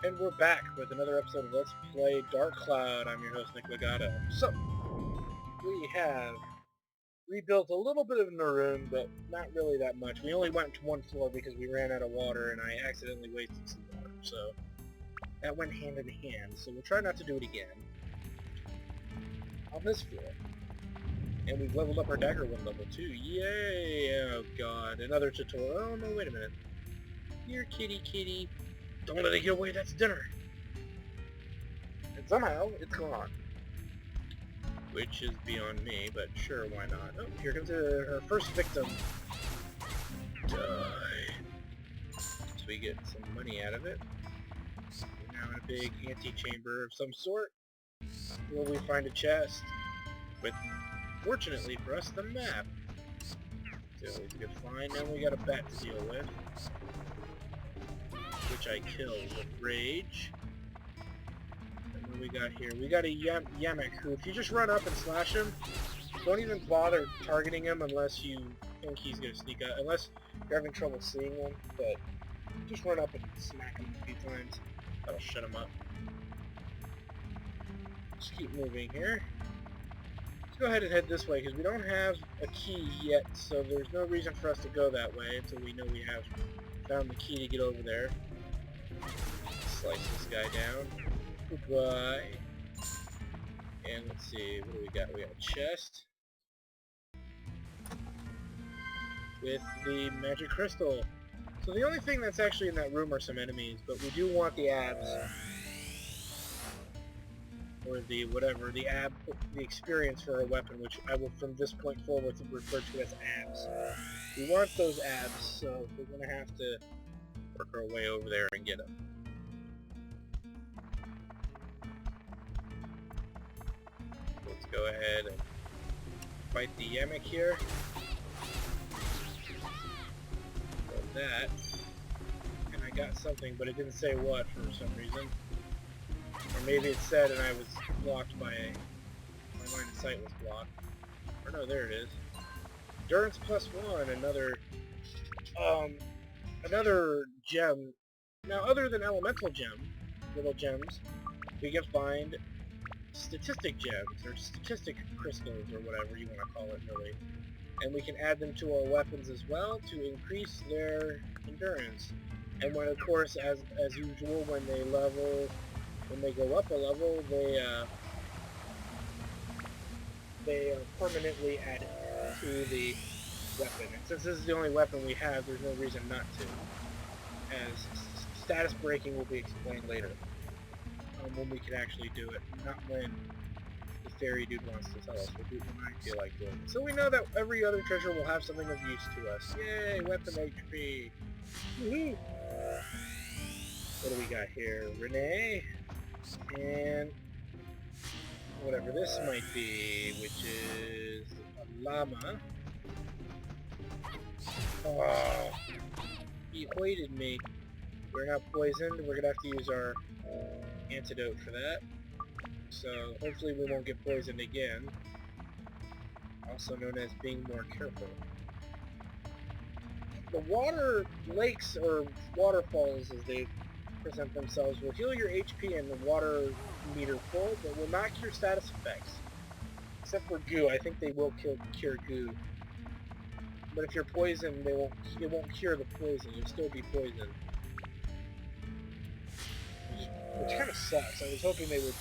And we're back with another episode of Let's Play Dark Cloud. I'm your host, Nick Legato. So, we have rebuilt a little bit of Naroon, but not really that much. We only went to one floor because we ran out of water and I accidentally wasted some water. So, that went hand in hand. So we'll try not to do it again. On this floor. And we've leveled up our dagger one level too. Yay! Oh god, another tutorial. Oh no, wait a minute. Here, kitty, kitty. Don't let it get away, that's dinner! And somehow, it's gone. Which is beyond me, but sure, why not? Oh, here comes her first victim. Die. So we get some money out of it. We're now in a big antechamber of some sort. Where we find a chest. With, fortunately for us, the map. It's always a good find. Now we got a bat to deal with. Which I killed with rage. And what do we got here? We got a Yamek who, if you just run up and slash him, don't even bother targeting him unless you think he's going to sneak out. Unless you're having trouble seeing him, but just run up and smack him a few times. That'll shut him up. Just keep moving here. Let's go ahead and head this way, because we don't have a key yet, so there's no reason for us to go that way until we know we have found the key to get over there. Slice this guy down. Goodbye. And let's see, what do we got? We got a chest. With the magic crystal. So the only thing that's actually in that room are some enemies, but we do want the abs. Or the whatever, the experience for our weapon, which I will from this point forward refer to as abs. We want those abs, so we're going to have to work our way over there and get them. Let's go ahead and fight the Yamek here. Got that. And I got something, but it didn't say what for some reason. Or maybe it said and I was blocked by my line of sight was blocked. Or no, there it is. Endurance +1, another gem. Now, other than elemental little gems, we can find statistic gems, or statistic crystals, or whatever you want to call it, really. And we can add them to our weapons as well to increase their endurance. And when, of course, as usual, when they go up a level, they are permanently added to the weapon. And since this is the only weapon we have, there's no reason not to. As status breaking will be explained later. When we can actually do it, not when the fairy dude wants to tell us. We'll do it when I feel like doing it. So we know that every other treasure will have something of use to us. Yay, weapon HP! Woohoo! What do we got here? Renee, and whatever this might be, which is a llama. Oh, he hoided me. We're not poisoned. We're gonna have to use our antidote for that. So hopefully we won't get poisoned again. Also known as being more careful. The water lakes, or waterfalls as they present themselves, will heal your HP and the water meter full, but will not cure status effects. Except for goo. I think they will cure goo. But if you're poisoned, it won't cure the poison. You'll still be poisoned. Which kind of sucks. I was hoping they would...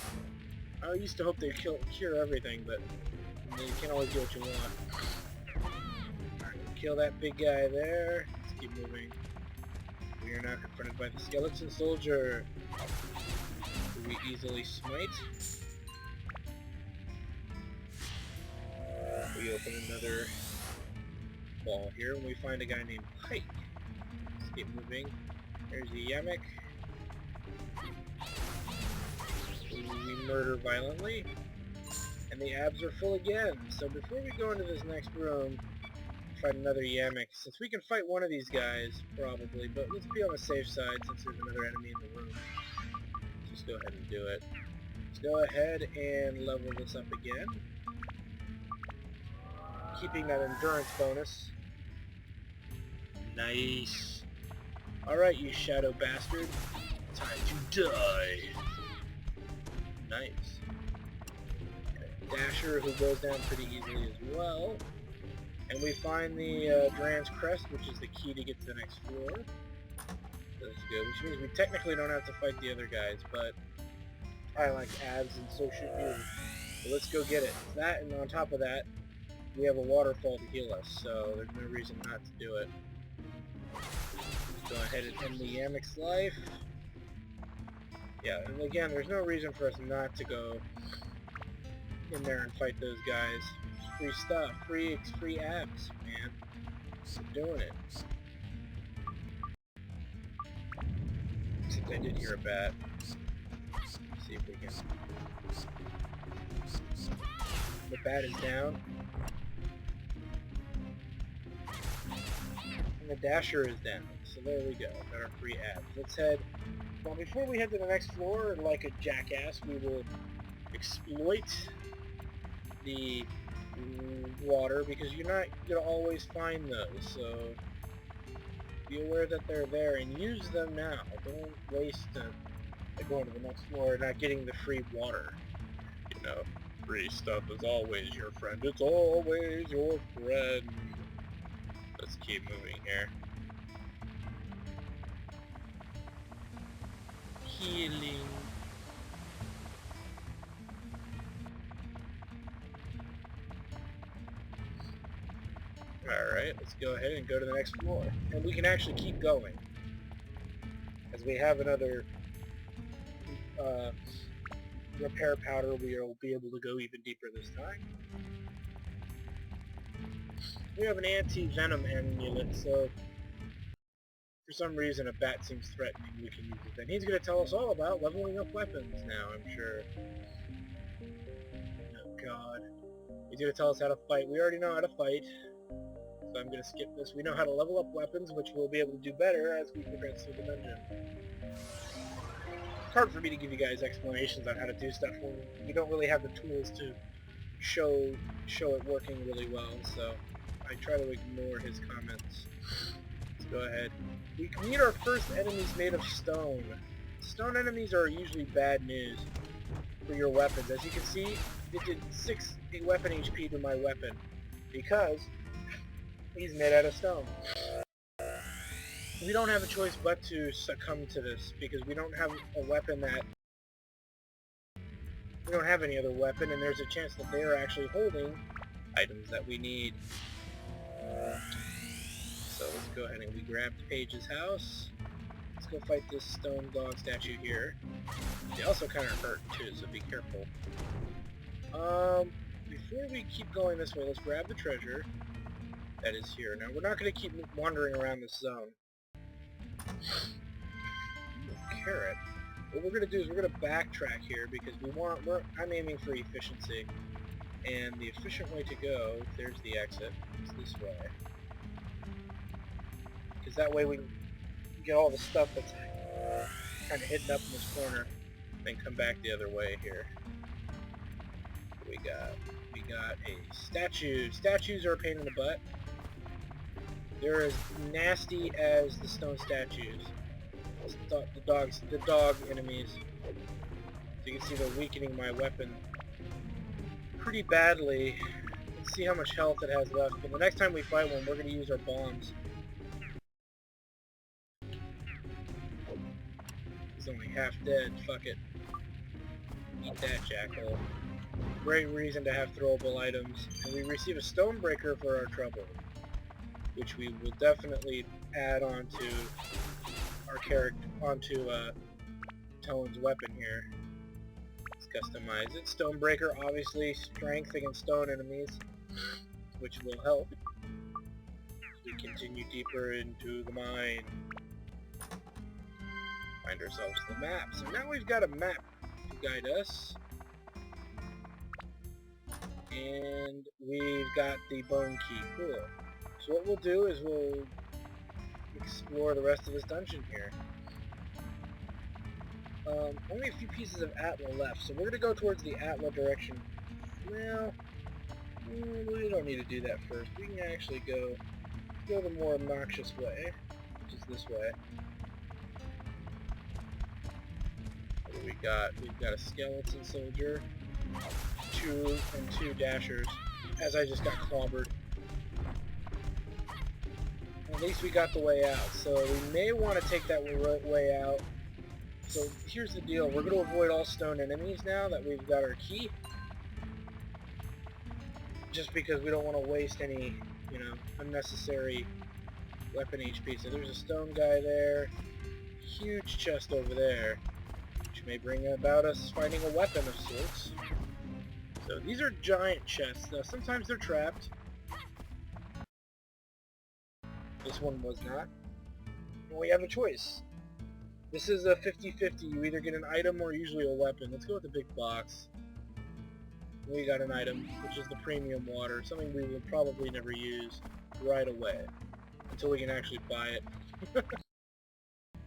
I used to hope they'd cure everything, but you can't always get what you want. Alright, kill that big guy there. Let's keep moving. We are now confronted by the skeleton soldier, who we easily smite. We open another wall here, and we find a guy named Pike. Let's keep moving. There's the Yamek. We murder violently. And the abs are full again. So before we go into this next room, fight another Yamek, since we can fight one of these guys, probably, but let's be on the safe side since there's another enemy in the room. Just go ahead and do it. Let's go ahead and level this up again. Keeping that endurance bonus. Nice. Alright, you shadow bastard. Time to die. Nice. Okay. Dasher, who goes down pretty easily as well. And we find the Duran's Crest, which is the key to get to the next floor. That's good, which means we technically don't have to fight the other guys, but I like abs and so should you. So let's go get it. That, and on top of that, we have a waterfall to heal us, so there's no reason not to do it. Let's go ahead and end the Yamek's life. Yeah, and again, there's no reason for us not to go in there and fight those guys. Free stuff, free abs, man. We're doing it. Except I did hear a bat. Let's see if we can... The bat is down. And the Dasher is down. So there we go. Got our free abs. Let's head... Well, before we head to the next floor, like a jackass, we will exploit the water, because you're not going to always find those, so be aware that they're there and use them now. Don't waste going to the next floor and not getting the free water. You know, free stuff is always your friend. It's always your friend. Let's keep moving here. Healing. Alright, let's go ahead and go to the next floor. And we can actually keep going, as we have another repair powder. We'll be able to go even deeper this time. We have an anti-venom amulet, so for some reason a bat seems threatening. We can use it then. He's going to tell us all about leveling up weapons now, I'm sure. Oh god. He's going to tell us how to fight. We already know how to fight. So I'm going to skip this. We know how to level up weapons, which we'll be able to do better as we progress through the dungeon. It's hard for me to give you guys explanations on how to do stuff when we don't really have the tools to show it working really well, so I try to ignore his comments. Let's go ahead. We can meet our first enemies made of stone. Stone enemies are usually bad news for your weapons. As you can see, it did 6 weapon HP to my weapon, because he's made out of stone. We don't have a choice but to succumb to this, because we don't have a weapon that... We don't have any other weapon, and there's a chance that they are actually holding items that we need. So let's go ahead and we grabbed Paige's house. Let's go fight this stone dog statue here. They also kind of hurt too, so be careful. Before we keep going this way, let's grab the treasure that is here. Now, we're not going to keep wandering around this zone. Carrot. What we're going to do is we're going to backtrack here, because I'm aiming for efficiency. And the efficient way to go, there's the exit, is this way. Because that way we can get all the stuff that's kind of hidden up in this corner, then come back the other way here. What do we got? We got a statue. Statues are a pain in the butt. They're as nasty as the stone statues. The dog enemies. So you can see they're weakening my weapon pretty badly. Let's see how much health it has left. But the next time we fight one, we're going to use our bombs. He's only half dead. Fuck it. Eat that, jackal. Great reason to have throwable items. And we receive a stonebreaker for our trouble, which we will definitely add onto our character, onto Tone's weapon here. Let's customize it. Stonebreaker, obviously, strength against stone enemies, which will help as we continue deeper into the mine. Find ourselves the map. So now we've got a map to guide us. And we've got the bone key. Cool. So what we'll do is we'll explore the rest of this dungeon here. Only a few pieces of Atla left, so we're going to go towards the Atla direction. Well, we don't need to do that first. We can actually go the more obnoxious way, which is this way. we got? We've got a skeleton soldier, 2 dashers, as I just got clobbered. At least we got the way out, so we may want to take that way out. So here's the deal, we're going to avoid all stone enemies now that we've got our key. Just because we don't want to waste any, unnecessary weapon HP. So there's a stone guy there, huge chest over there, which may bring about us finding a weapon of sorts. So these are giant chests. Sometimes they're trapped. This one was not. And we have a choice. This is a 50-50. You either get an item or usually a weapon. Let's go with the big box. We got an item, which is the premium water, something we will probably never use right away, until we can actually buy it.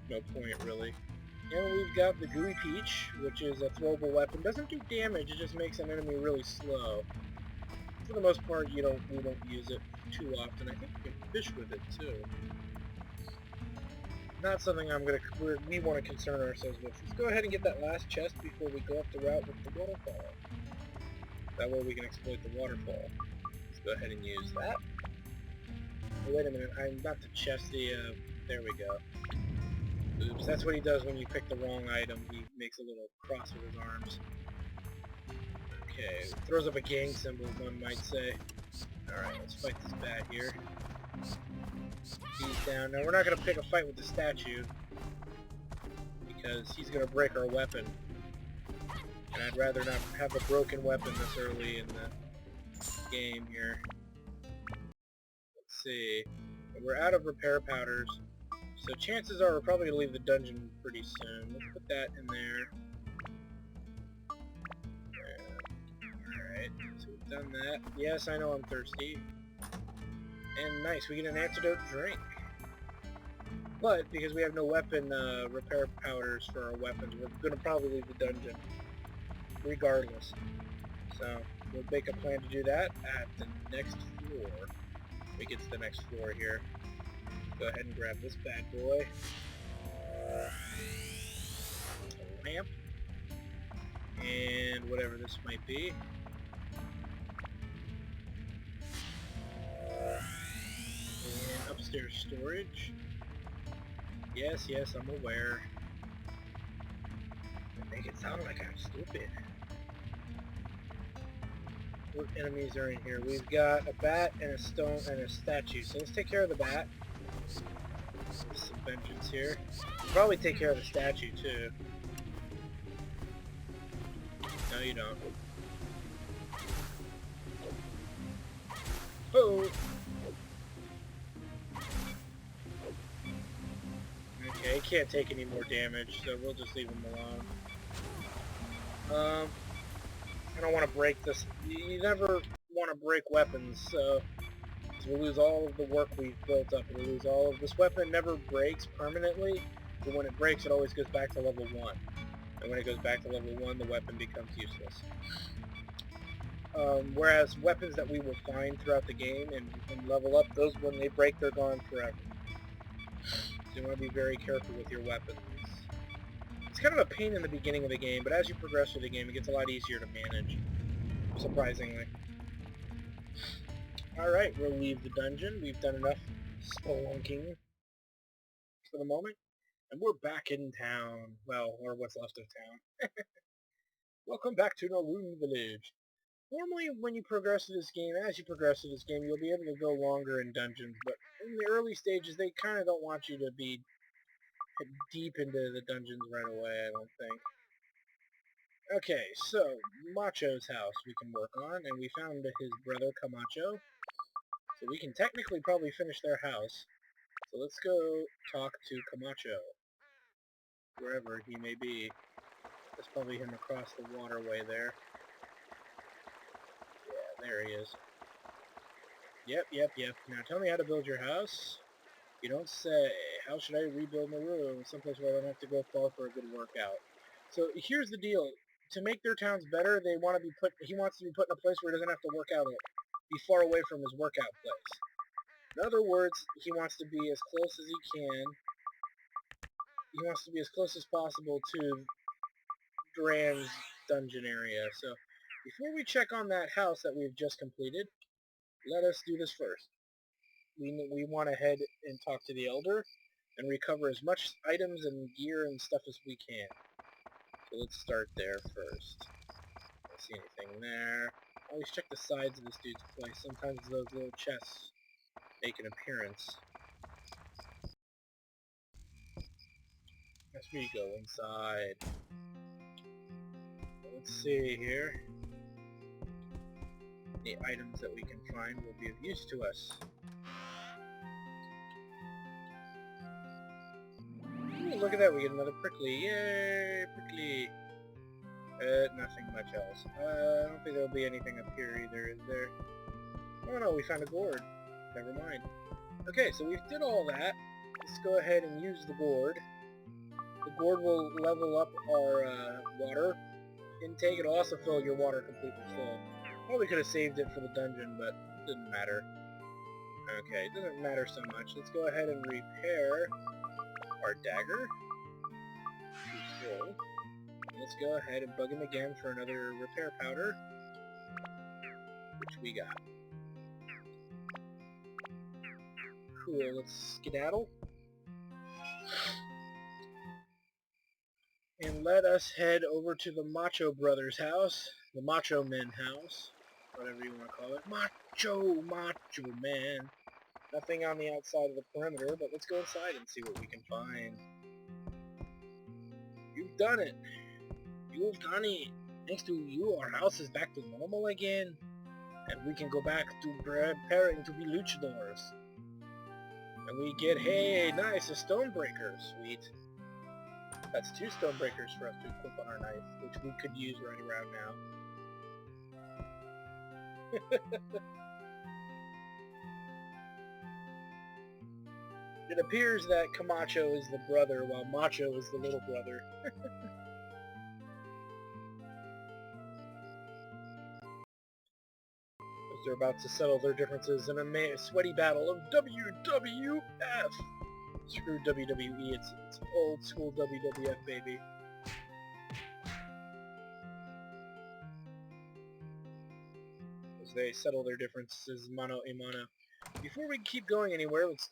No point, really. And we've got the Gooey Peach, which is a throwable weapon. Doesn't do damage, it just makes an enemy really slow. For the most part, we don't use it too often. I think we can fish with it, too. Not something we want to concern ourselves with. Let's go ahead and get that last chest before we go up the route with the waterfall. That way we can exploit the waterfall. Let's go ahead and use that. Oh, wait a minute, I'm not the chest, there we go. Oops, that's what he does when you pick the wrong item. He makes a little cross with his arms. Okay, throws up a gang symbol, one might say. Alright, let's fight this bat here. He's down. Now, we're not going to pick a fight with the statue, because he's going to break our weapon. And I'd rather not have a broken weapon this early in the game here. Let's see. We're out of repair powders, so chances are we're probably going to leave the dungeon pretty soon. Let's put that in there. Alright, so we've done that. Yes, I know I'm thirsty. And nice, we get an antidote drink. But, because we have no weapon repair powders for our weapons, we're going to probably leave the dungeon regardless. So, we'll make a plan to do that at the next floor. We get to the next floor here. Go ahead and grab this bad boy. A lamp. And whatever this might be. And upstairs storage. Yes, I'm aware. I make it sound like I'm stupid. What enemies are in here? We've got a bat and a stone and a statue. So let's take care of the bat. Some vengeance here. We'll probably take care of the statue too. No, you don't. Oh! Okay, he can't take any more damage, so we'll just leave him alone. I don't want to break this. You never want to break weapons, so we'll lose all of the work we've built up. We'll lose all of this weapon. Never breaks permanently, but when it breaks, it always goes back to level 1. And when it goes back to level 1, the weapon becomes useless. Whereas weapons that we will find throughout the game and level up, those, when they break, they're gone forever. So you want to be very careful with your weapons. It's kind of a pain in the beginning of the game, but as you progress through the game, it gets a lot easier to manage, surprisingly. Alright, we'll leave the dungeon. We've done enough spelunking for the moment. And we're back in town. Well, or what's left of town. Welcome back to Naloon Village. Normally, when you progress through this game, you'll be able to go longer in dungeons, but in the early stages, they kind of don't want you to be deep into the dungeons right away, I don't think. Okay, so, Macho's house we can work on, and we found his brother, Camacho. So we can technically probably finish their house. So let's go talk to Camacho. Wherever he may be. That's probably him across the waterway there. Yeah, there he is. Yep. Now tell me how to build your house. You don't say. How should I rebuild my room? Someplace where I don't have to go far for a good workout. So here's the deal. To make their towns better, he wants to be put in a place where he doesn't have to work out, be far away from his workout place. In other words, he wants to be as close as he can. He wants to be as close as possible to Duran's dungeon area. So before we check on that house that we've just completed, let us do this first. We want to head and talk to the Elder and recover as much items and gear and stuff as we can. So let's start there first. Don't see anything there. Always check the sides of this dude's place. Sometimes those little chests make an appearance. As we go inside. Let's see here. The items that we can find will be of use to us. Ooh, look at that, we get another prickly. Yay, prickly. Nothing much else. I don't think there'll be anything up here either, is there? Oh no, we found a gourd. Never mind. Okay, so we did all that. Let's go ahead and use the gourd. The gourd will level up our water intake. It'll also fill your water completely full. Probably could have saved it for the dungeon, but it didn't matter. Okay, it doesn't matter so much. Let's go ahead and repair our dagger. Cool. Let's go ahead and bug him again for another repair powder, which we got. Cool, let's skedaddle. And let us head over to the Macho Brothers' house, the Macho Men house, whatever you want to call it. Macho Man. Nothing on the outside of the perimeter, but let's go inside and see what we can find. You've done it. You've done it. Thanks to you, our house is back to normal again, and we can go back to preparing to be luchadors. And we get, hey, nice, a stonebreaker. Sweet. That's 2 stonebreakers for us to equip on our knife, which we could use right around now. It appears that Camacho is the brother, while Macho is the little brother. They're about to settle their differences in a sweaty battle of WWF. Screw WWE, it's old school WWF, baby. As they settle their differences mano a mano. Before we keep going anywhere, let's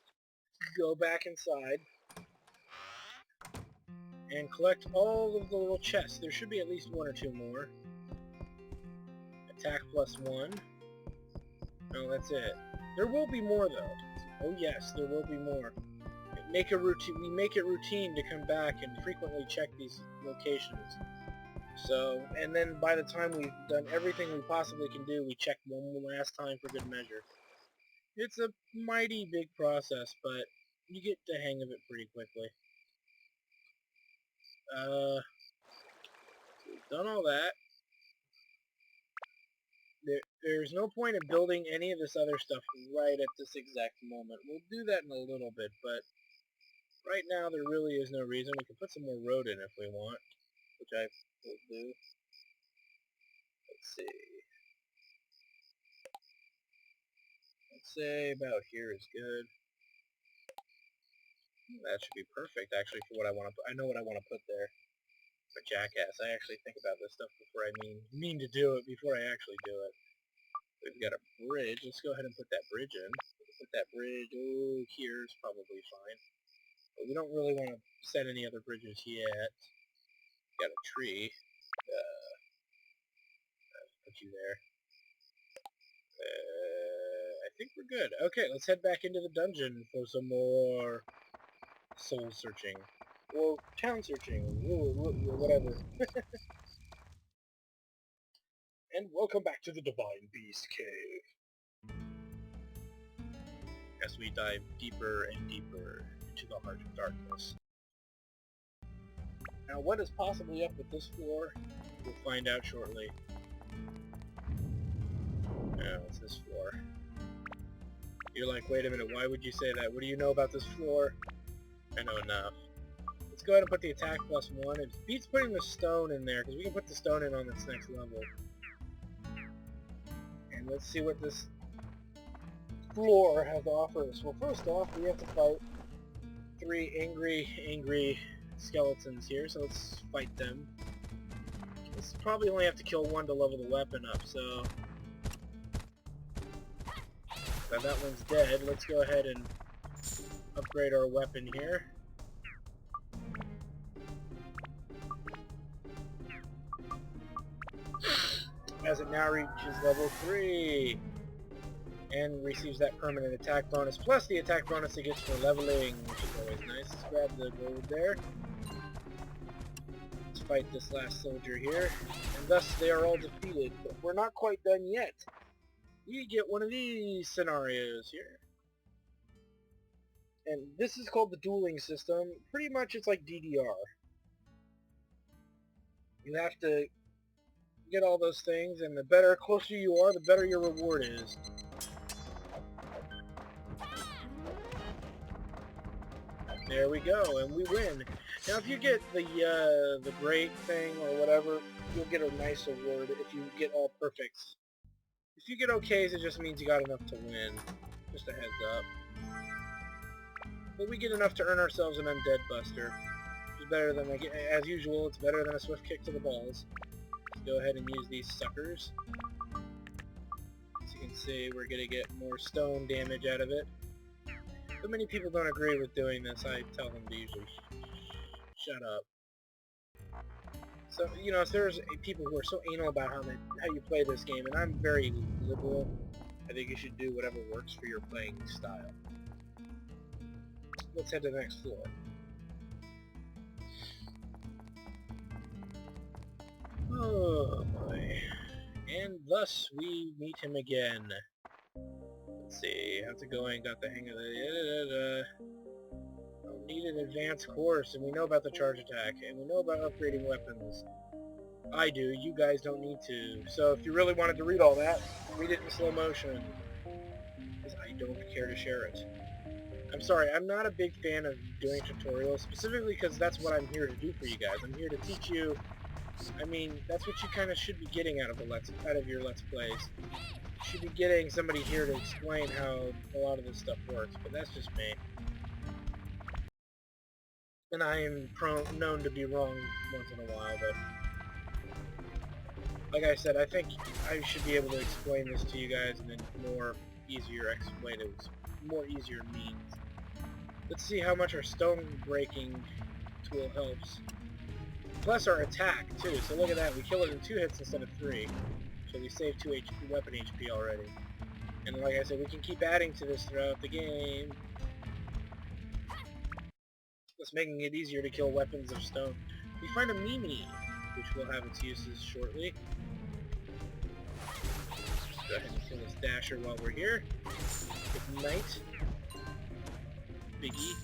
go back inside and collect all of the little chests. There should be at least 1 or 2 more. Attack +1. No, that's it. There will be more, though. Oh yes, there will be more. We make it routine to come back and frequently check these locations. So, and then by the time we've done everything we possibly can do, we check one last time for good measure. It's a mighty big process, but you get the hang of it pretty quickly. We've done all that. There's no point in building any of this other stuff right at this exact moment. We'll do that in a little bit, but right now there really is no reason. We can put some more road in if we want, which I will do. Let's see. Let's say about here is good. That should be perfect, actually, for what I want to put. I know what I want to put there. I'm a jackass. I actually think about this stuff before I mean to do it, before I actually do it. We've got a bridge. Let's go ahead and put that bridge in. Put that bridge, here's probably fine. But we don't really want to set any other bridges yet. Got a tree. Put you there. I think we're good. Okay, let's head back into the dungeon for some more soul searching. Or town searching. Whatever. And welcome back to the Divine Beast Cave. As we dive deeper and deeper into the heart of darkness. Now, what is possibly up with this floor? We'll find out shortly. Now, what's this floor? You're like, wait a minute, why would you say that? What do you know about this floor? I know enough. Let's go ahead and put the attack +1. It beats putting the stone in there, because we can put the stone in on this next level. And let's see what this floor has to offer us. Well, first off, we have to fight 3 angry skeletons here, so let's fight them. This probably only have to kill one to level the weapon up, so... Now that one's dead. Let's go ahead and upgrade our weapon here. As it now reaches level 3. And receives that permanent attack bonus, plus the attack bonus it gets for leveling, which is always nice. Let's grab the gold there. Let's fight this last soldier here. And thus they are all defeated, but we're not quite done yet. You get one of these scenarios here. And this is called the dueling system. Pretty much it's like DDR. You have to get all those things, and the closer you are, the better your reward is. There we go, and we win. Now if you get the great thing or whatever, you'll get a nice award if you get all perfects. If you get okays, it just means you got enough to win. Just a heads up. But we get enough to earn ourselves an Undead Buster. Which is better than, like, as usual, it's better than a swift kick to the balls. Let's go ahead and use these suckers. As you can see, we're going to get more stone damage out of it. But many people don't agree with doing this. I tell them to usually shut up. So, you know, if there's people who are so anal about how you play this game, and I'm very liberal, I think you should do whatever works for your playing style. Let's head to the next floor. Oh boy. And thus we meet him again. Let's see, how's it going? Got the hang of the... Don't need an advanced course, and we know about the charge attack, and we know about upgrading weapons. I do, you guys don't need to. So if you really wanted to read all that, read it in slow motion. Because I don't care to share it. I'm sorry, I'm not a big fan of doing tutorials, specifically because that's what I'm here to do for you guys. I'm here to teach you... I mean, that's what you kind of should be getting out of your Let's Plays. You should be getting somebody here to explain how a lot of this stuff works, but that's just me. And I am known to be wrong once in a while, but... Like I said, I think I should be able to explain this to you guys in a more easier means. Let's see how much our stone breaking tool helps. Plus our attack, too. So look at that. We kill it in 2 hits instead of 3. So we saved 2 weapon HP already. And like I said, we can keep adding to this throughout the game. Thus making it easier to kill weapons of stone. We find a Mimi, which will have its uses shortly. Let's go ahead and kill this Dasher while we're here. Ignite. Biggie.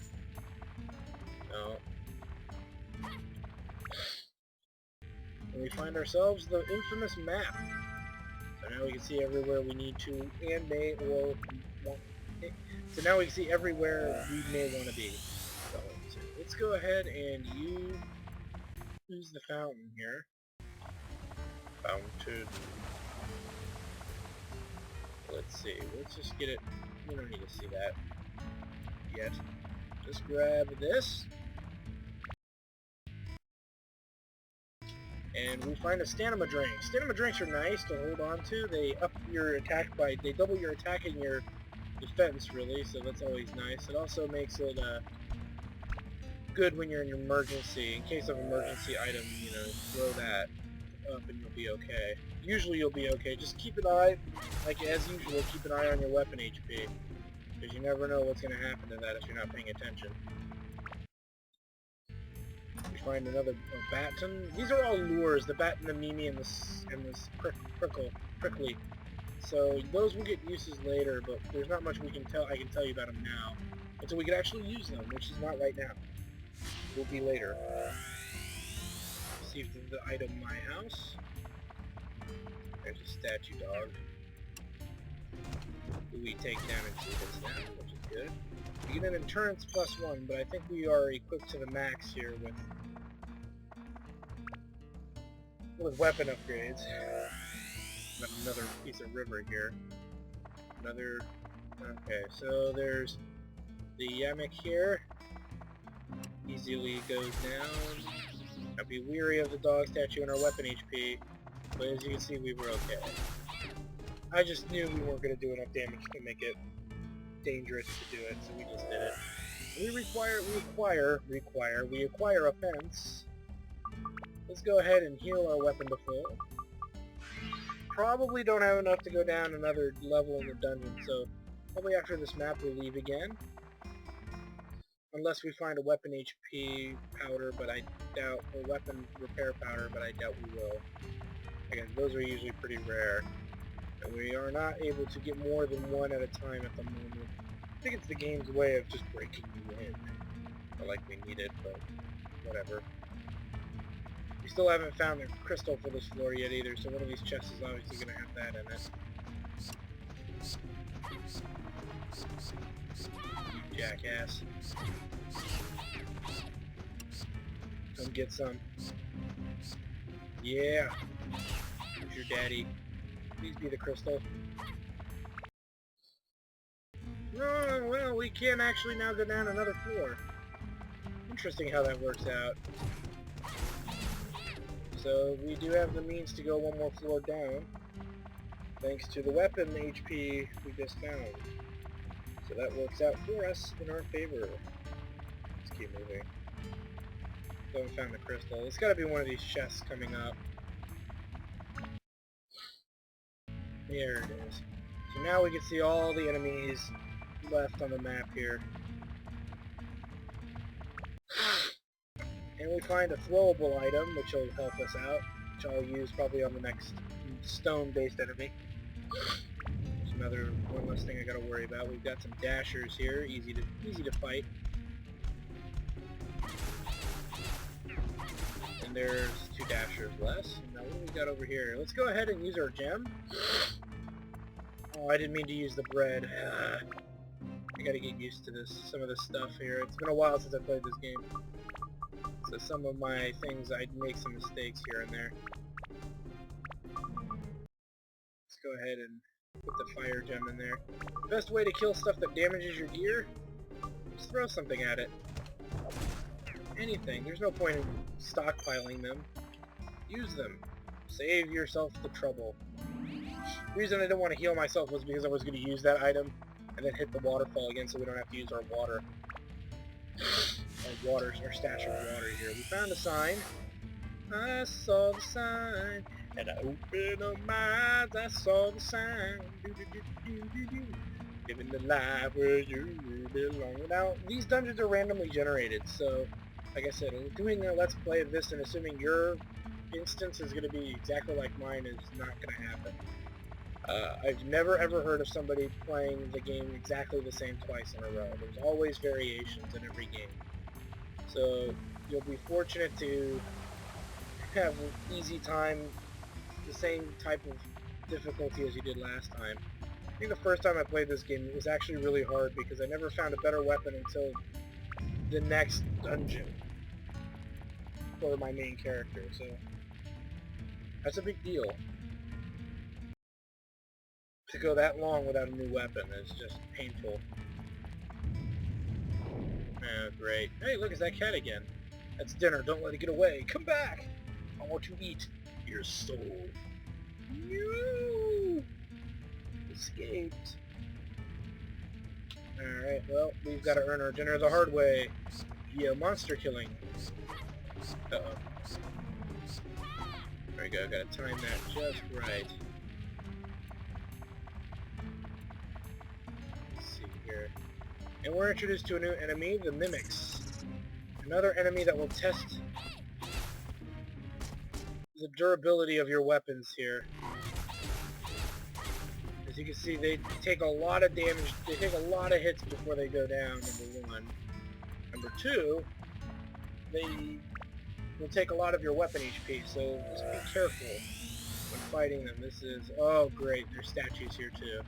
No. And we find ourselves the infamous map. So now we can see everywhere we need to and may or want. So now we can see everywhere we may want to be. So let's go ahead and use the fountain here. Fountain. Let's see. Let's just get it. We don't need to see that yet. Just grab this. And we find a stamina drink. Stamina drinks are nice to hold on to. They up your attack they double your attack and your defense, really, so that's always nice. It also makes it good when you're in an emergency. In case of emergency item, you know, throw that up and you'll be okay. Usually you'll be okay. Just keep an eye, like as usual, keep an eye on your weapon HP. Because you never know what's going to happen to that if you're not paying attention. We find another baton. These are all lures, the bat and the Mimi and this prickly. So those will get uses later, but there's not much I can tell you about them now. Until we can actually use them, which is not right now. It will be later. Receive the item My House. There's a statue dog. Who we take down and see this now, which is good. We get an endurance +1, but I think we are equipped to the max here with weapon upgrades. Another piece of river here. Okay, so there's the Yamek here. Easily goes down. Now be weary of the dog statue and our weapon HP, but as you can see, we were okay. I just knew we weren't going to do enough damage to make it dangerous to do it, so we just did it. We acquire a fence. Let's go ahead and heal our weapon to full. Probably don't have enough to go down another level in the dungeon, so probably after this map we'll leave again. Unless we find a weapon HP powder, but I doubt, or weapon repair powder, but I doubt we will. Again, those are usually pretty rare. And we are not able to get more than one at a time at the moment. I think it's the game's way of just breaking you in. Not like we need it, but whatever. We still haven't found the crystal for this floor yet either, so one of these chests is obviously going to have that in it. You jackass. Come get some. Yeah. Here's your daddy. Please be the crystal. Oh, well, we can actually now go down another floor. Interesting how that works out. So, we do have the means to go one more floor down, thanks to the weapon HP we just found. So that works out for us in our favor. Let's keep moving. Still haven't found the crystal. It's gotta be one of these chests coming up. There it is. So now we can see all the enemies left on the map here. And we find a throwable item, which will help us out, which I'll use probably on the next stone-based enemy. There's another one less thing I gotta worry about. We've got some dashers here, easy to fight. And there's 2 dashers less. And now what do we got over here? Let's go ahead and use our gem. Oh, I didn't mean to use the bread. I gotta get used to some of this stuff here. It's been a while since I played this game. So some of my things, I'd make some mistakes here and there. Let's go ahead and put the fire gem in there. Best way to kill stuff that damages your gear? Just throw something at it. Anything. There's no point in stockpiling them. Use them. Save yourself the trouble. The reason I didn't want to heal myself was because I was going to use that item and then hit the waterfall again so we don't have to use our water. Our stash of water here. We found a sign. I saw the sign, and I opened up my eyes. I saw the sign. Living the life where you belong. Now, these dungeons are randomly generated, so, like I said, doing a Let's Play of this and assuming your instance is going to be exactly like mine is not going to happen. I've never ever heard of somebody playing the game exactly the same twice in a row. There's always variations in every game. So you'll be fortunate to have an easy time, the same type of difficulty as you did last time. I think the first time I played this game it was actually really hard because I never found a better weapon until the next dungeon for my main character, so that's a big deal. To go that long without a new weapon is just painful. Oh, great. Hey, look, it's that cat again. That's dinner. Don't let it get away. Come back! I want to eat your soul. No! Escaped. Alright, well, we've got to earn our dinner the hard way. Via monster killing. Uh-oh. There we go. Gotta time that just right. And we're introduced to a new enemy, the Mimics. Another enemy that will test the durability of your weapons here. As you can see, they take a lot of damage, they take a lot of hits before they go down, number 1. Number 2, they will take a lot of your weapon HP, so just be careful when fighting them. This is, oh great, there's statues here too.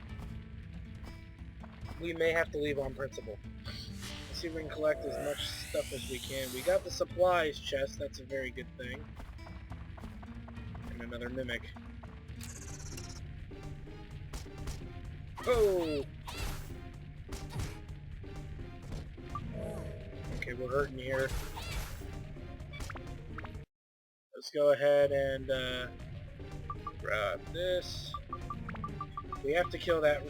We may have to leave on principle. Let's see if we can collect as much stuff as we can. We got the supplies chest, that's a very good thing. And another mimic. Oh! Okay, we're hurting here. go ahead and grab this. We have to kill that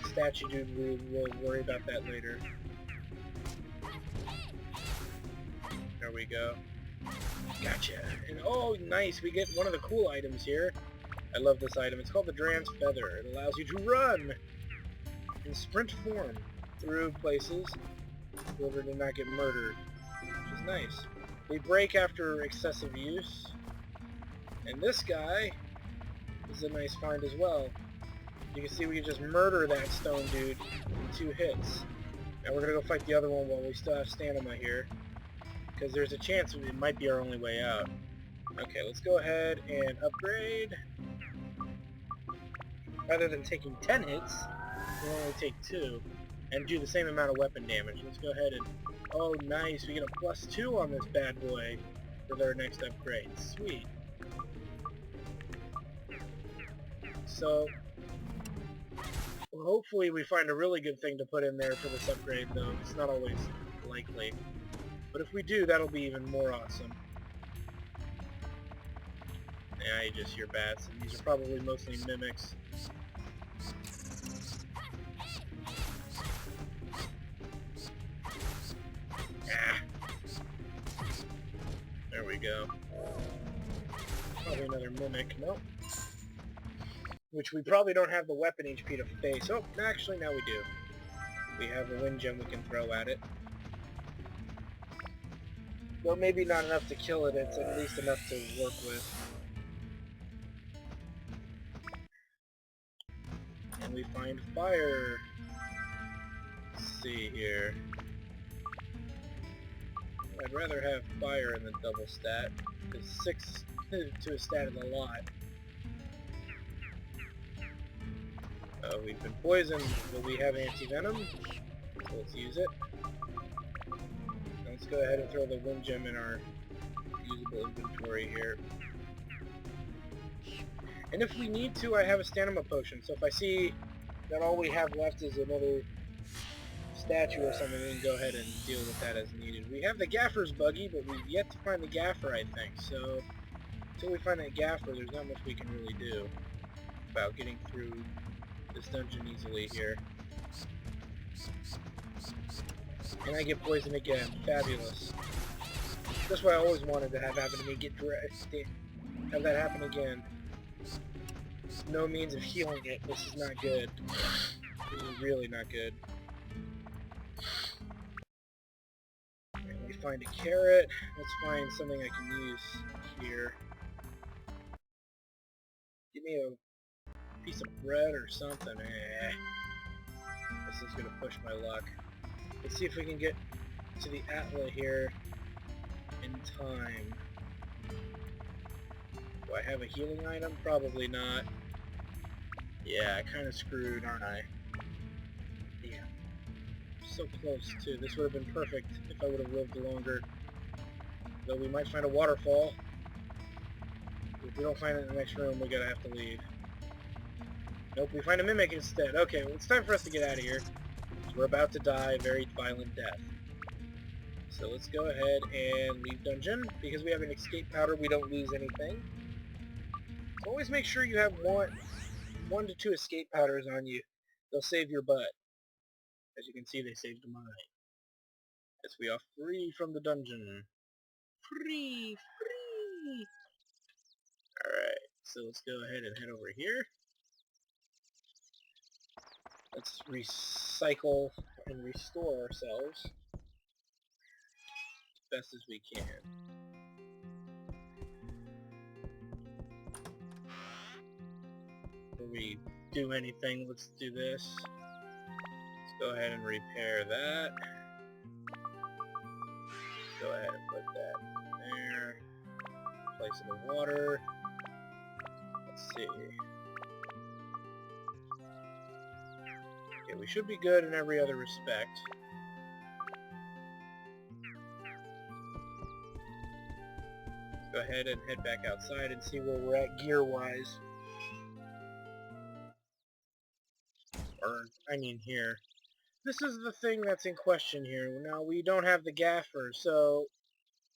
statue dude. We'll worry about that later. There we go. Gotcha. And oh, nice. We get one of the cool items here. I love this item. It's called the Dran's Feather. It allows you to run in sprint form through places in order to not get murdered, which is nice. We break after excessive use. And this guy is a nice find as well. You can see we can just murder that stone dude in 2 hits. Now we're going to go fight the other one while we still have stamina here, because there's a chance it might be our only way out. Okay, let's go ahead and upgrade. Rather than taking 10 hits, we'll only take 2 and do the same amount of weapon damage. Let's go ahead and... Oh, nice. We get a +2 on this bad boy for our next upgrade. Sweet. So, hopefully we find a really good thing to put in there for this upgrade, though. It's not always likely. But if we do, that'll be even more awesome. Yeah, you just hear bats, and these are probably mostly mimics. Ah. There we go. Probably another mimic. Nope. Which we probably don't have the weapon HP to face. Oh, actually, now we do. We have a wind gem we can throw at it. Well, maybe not enough to kill it, it's at least enough to work with. And we find fire. Let's see here. I'd rather have fire in the double stat, because 6 to a stat is a lot. We've been poisoned, but we have anti-venom, so let's use it. Let's go ahead and throw the wind gem in our usable inventory here. And if we need to, I have a stamina potion, so if I see that all we have left is another statue or something, we can go ahead and deal with that as needed. We have the Gaffer's buggy, but we've yet to find the Gaffer, I think, so until we find that Gaffer, there's not much we can really do about getting through this dungeon easily here. And I get poisoned again. Fabulous. That's what I always wanted to have happen to me. Have that happen again. No means of healing it. This is not good. This is really not good. And we find a carrot. Let's find something I can use here. Give me a piece of bread or something. This is gonna push my luck. Let's see if we can get to the Atla here in time. Do I have a healing item? Probably not. Yeah, kinda screwed, aren't I? Yeah. So close, too. This would have been perfect if I would have lived longer. Though we might find a waterfall. If we don't find it in the next room, we're gonna have to leave. Nope, we find a mimic instead. Okay, well, it's time for us to get out of here. We're about to die a very violent death. So let's go ahead and leave dungeon. Because we have an escape powder, we don't lose anything. So always make sure you have one to 2 escape powders on you. They'll save your butt. As you can see, they saved mine. As we are free from the dungeon. Free! Free! Alright, so let's go ahead and head over here. Let's recycle and restore ourselves as best as we can. Before we do anything, let's do this. Let's go ahead and repair that. Go ahead and put that there. Place it in water. Let's see. Okay, we should be good in every other respect. Let's go ahead and head back outside and see where we're at gear-wise. Or, I mean here. This is the thing that's in question here. Now, we don't have the Gaffer, so